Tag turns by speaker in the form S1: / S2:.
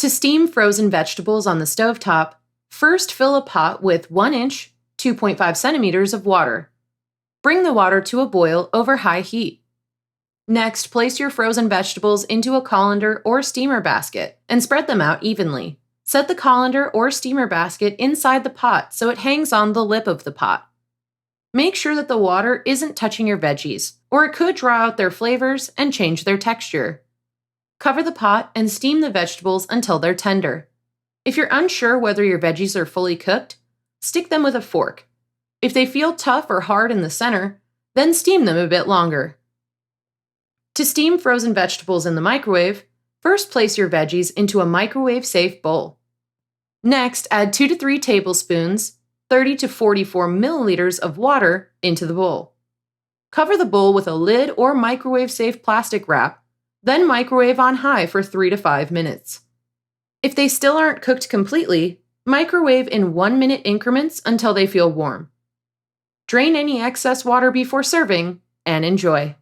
S1: To steam frozen vegetables on the stovetop, first fill a pot with 1 inch, 2.5 centimeters of water. Bring the water to a boil over high heat. Next, place your frozen vegetables into a colander or steamer basket and spread them out evenly. Set the colander or steamer basket inside the pot so it hangs on the lip of the pot. Make sure that the water isn't touching your veggies, or it could draw out their flavors and change their texture. Cover the pot and steam the vegetables until they're tender. If you're unsure whether your veggies are fully cooked, stick them with a fork. If they feel tough or hard in the center, then steam them a bit longer. To steam frozen vegetables in the microwave, first place your veggies into a microwave-safe bowl. Next, add 2 to 3 tablespoons, 30 to 44 milliliters of water into the bowl. Cover the bowl with a lid or microwave-safe plastic wrap, then microwave on high for 3 to 5 minutes. If they still aren't cooked completely, microwave in 1-minute increments until they feel warm. Drain any excess water before serving, and enjoy.